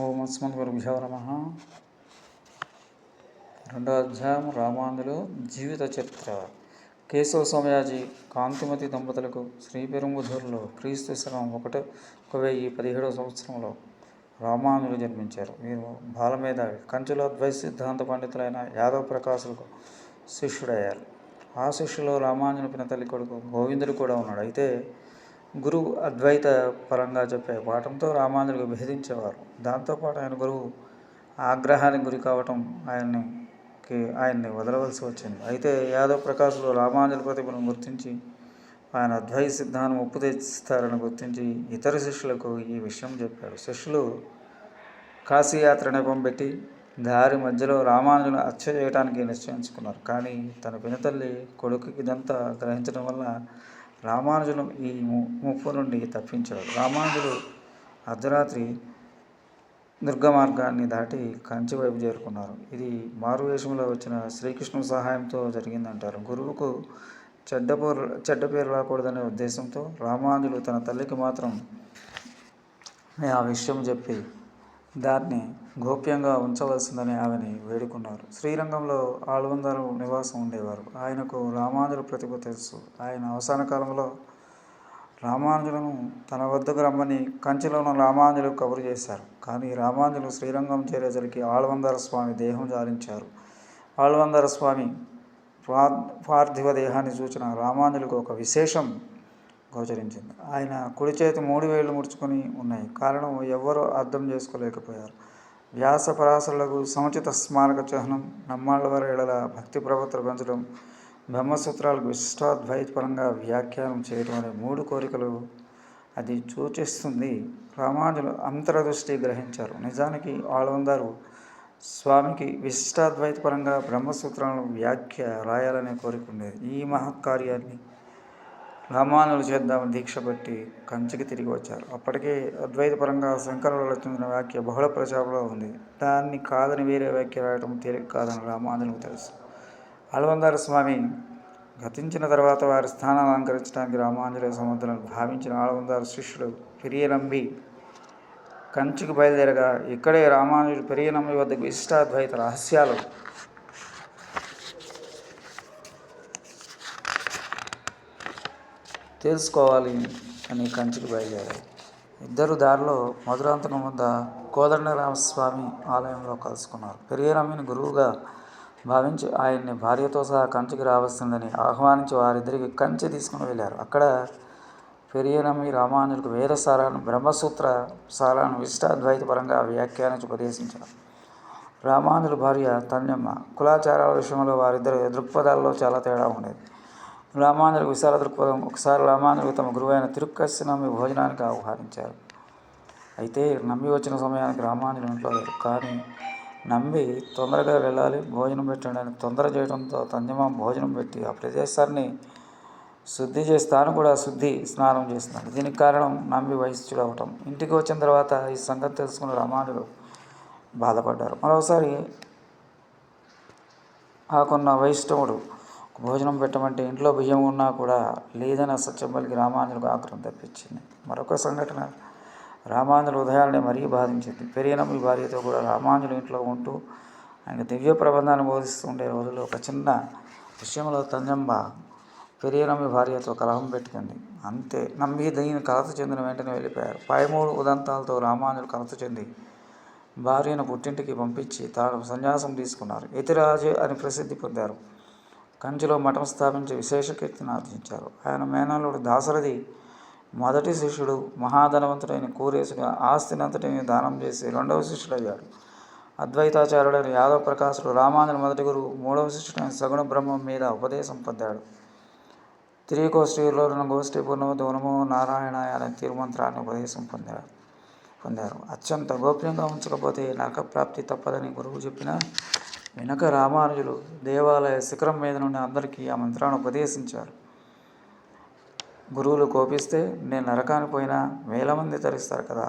ఓం అస్మద్గురుభ్యో నమః. రెండో అధ్యాయం రామానుజులు జీవిత చరిత్ర. కేశవ సోమయాజి కాంతిమతి దంపతులకు శ్రీపెరుంబుదూరులో క్రీస్తు శకం 1017వ సంవత్సరంలో రామానుజులు జన్మించారు. వీరు బాలమేధావి. కంచిలో ద్వైత సిద్ధాంత పండితులైన యాదవ ప్రకాశులకు శిష్యుడయ్యారు. ఆ శిష్యులో రామానుజుల పినతల్లి కొడుకు గోవిందుడు కూడా ఉన్నాడు. అయితే గురువు అద్వైత పరంగా చెప్పే పాఠంతో రామానుజులు భేదించేవారు. దాంతోపాటు ఆయన గురువు ఆగ్రహానికి గురి కావటం ఆయన్ని వదలవలసి వచ్చింది. అయితే యాదవ ప్రకాశులు రామానుజుల ప్రతిభను గుర్తించి ఆయన అద్వైత సిద్ధాంతం ఉపదేశిస్తారని గుర్తించి ఇతర శిష్యులకు ఈ విషయం చెప్పాడు. శిష్యులు కాశీయాత్ర నెపం పెట్టి దారి మధ్యలో రామానుజులను హత్య చేయడానికి నిశ్చయించుకున్నారు. కానీ తన పినతల్లి కొడుకుకి ఇదంతా గ్రహించడం వల్ల రామానుజులు ఈ ముప్పు నుండి తప్పించాడు. రామానుజులు అర్ధరాత్రి దుర్గ మార్గాన్ని దాటి కంచి వైపు చేరుకున్నారు. ఇది మారువేషంలో వచ్చిన శ్రీకృష్ణుని సహాయంతో జరిగిందంటారు. గురువుకు చెడ్డ పేరు రాకూడదనే ఉద్దేశంతో రామానుజులు తన తల్లికి మాత్రం ఆ విషయం చెప్పి దాన్ని గోప్యంగా ఉంచవలసిందని ఆమెని వేడుకున్నారు. శ్రీరంగంలో ఆళ్వందారు నివాసం ఉండేవారు. ఆయనకు రామానుజుల ప్రతిభ తెలుసు. ఆయన అవసాన కాలంలో రామానుజులను తన వద్దకు రమ్మని కంచిలో ఉన్న రామానుజులకు కబురు చేశారు. కానీ రామానుజులు శ్రీరంగం చేరేసరికి ఆళ్వందార స్వామి దేహం జారించారు. ఆళ్వందార స్వామి పార్థివ దేహాన్ని చూచిన రామానుజులకు ఒక విశేషం గోచరించింది. ఆయన కుడి చేతి 3 వేళ్లు ముడుచుకొని ఉన్నాయి. కారణం ఎవ్వరూ అర్థం చేసుకోలేకపోయారు. వ్యాస పరాశరులకు సముచిత స్మారక చిహ్నం, నమ్మాళ్ళవారి ఎడల భక్తి ప్రవర్తన పెంచడం, బ్రహ్మసూత్రాలకు విశిష్టాద్వైతపరంగా వ్యాఖ్యానం చేయడం అనే 3 కోరికలు అది సూచిస్తుంది. రామానుజులు అంతర్దృష్టి గ్రహించారు. నిజానికి ఆళ్వందారు స్వామికి విశిష్టాద్వైతపరంగా బ్రహ్మసూత్రాలను వ్యాఖ్య రాయాలనే కోరిక ఉండేది. ఈ మహత్కార్యాన్ని రామానుజులు చేద్దామని దీక్ష పట్టి కంచికి తిరిగి వచ్చారు. అప్పటికే అద్వైతపరంగా శంకరులు రచించిన వ్యాఖ్య బహుళ ప్రచారంలో ఉంది. దాన్ని కాదని వేరే వ్యాఖ్య రాయటం తేలిక కాదని రామానుజులకు తెలుసు. ఆళ్వందార స్వామి గతించిన తర్వాత వారి స్థానాన్ని అలంకరించడానికి రామానుజులే సమర్థులను భావించిన ఆళ్వందార శిష్యుడు పెరియనంబి కంచికి బయలుదేరగా ఇక్కడే రామానుజుడు పెరియనంబి వద్దకు విశిష్టాద్వైత రహస్యాలు తెలుసుకోవాలి అని కంచికి బయలుదేరారు. ఇద్దరు దారిలో మధురాంతకం వద్ద కోదండరామస్వామి ఆలయంలో కలుసుకున్నారు. పెరియనంబిని గురువుగా భావించి ఆయన్ని భార్యతో సహా కంచికి రావలసిందని ఆహ్వానించి వారిద్దరికి కంచి తీసుకుని వెళ్ళారు. అక్కడ పెరియనంబి రామానుజులకు వేదసారాన్ని, బ్రహ్మసూత్ర సారాన్ని విశిష్టాద్వైత పరంగా వ్యాఖ్యానించి ఉపదేశించారు. రామానుజుల భార్య తన్యమ్మ. కులాచారాల విషయంలో వారిద్దరి దృక్పథాల్లో చాలా తేడా ఉండేది. రామానుజులకు విశాల దృక్పథం. ఒకసారి రామానుజులు తమ గురువైన తిరుక్కస్సి నంబి భోజనానికి ఆహ్వానించారు. అయితే నంబి వచ్చిన సమయానికి రామానుజులు ఇంట్లో లేరు. కానీ నంబి తొందరగా వెళ్ళాలి, భోజనం పెట్టండి అని తొందర చేయడంతో తన్యమ్మ భోజనం పెట్టి ఆ ప్రదేశాన్ని శుద్ధి చేసి తాను కూడా స్నానం చేస్తున్నాడు. దీనికి కారణం నంబి వైశ్యుడు అవటం. ఇంటికి వచ్చిన తర్వాత ఈ సంగతి తెలుసుకున్న రామానుజులు బాధపడ్డారు. మరోసారి ఆకున్న వైష్ణవుడు భోజనం పెట్టమంటే ఇంట్లో బియ్యం ఉన్నా కూడా లేదని అసత్యం పలికి రామానుజులకు ఆగ్రహం తెప్పించింది. మరొక సంఘటన రామానుజుల ఉదయాన్నే మరీ బాధించింది. పెరియనంబి భార్యతో కూడా రామానుజులు ఇంట్లో ఉంటూ ఆయన దివ్య ప్రబంధాన్ని బోధిస్తూ ఉండే రోజుల్లో ఒక చిన్న విషయంలో తన్యమ్మ పెరియనంబి భార్యతో కలహం పెట్టుకుంది. అంతే. నంబి దీని కలత చెందిన వెంటనే వెళ్ళిపోయారు. 13 ఉదంతాలతో రామానుజులు కలత చెంది భార్యను పుట్టింటికి పంపించి తాను సన్యాసం తీసుకున్నారు. యతిరాజు అని ప్రసిద్ధి పొందారు. కంచిలో మఠం స్థాపించి విశేష కీర్తిని ఆర్జించారు. ఆయన మేనల్లుడు దాశరథి మొదటి శిష్యుడు. మహాధనవంతుడైన కూరేసుగా ఆస్తినంతటిని దానం చేసి 2వ శిష్యుడయ్యాడు. అద్వైతాచార్యుడైన యాదవ ప్రకాశుడు రామానుజుల మొదటి గురువు. 3వ శిష్యుడైన సగుణ బ్రహ్మం మీద ఉపదేశం పొందాడు. తిరికోష్ఠిలో గోష్ఠి పూర్ణమతో నమో నారాయణాయ అనే తిరుమంత్రాన్ని ఉపదేశం పొందారు. అత్యంత గోప్యంగా ఉంచకపోతే నరకప్రాప్తి తప్పదని గురువు చెప్పినా వెనక రామానుజులు దేవాలయ శిఖరం మీద నుండి అందరికీ ఆ మంత్రాన్ని ఉపదేశించారు. గురువులు కోపిస్తే నేను నరకానికి పోయినా 1000 మంది తరిస్తారు కదా,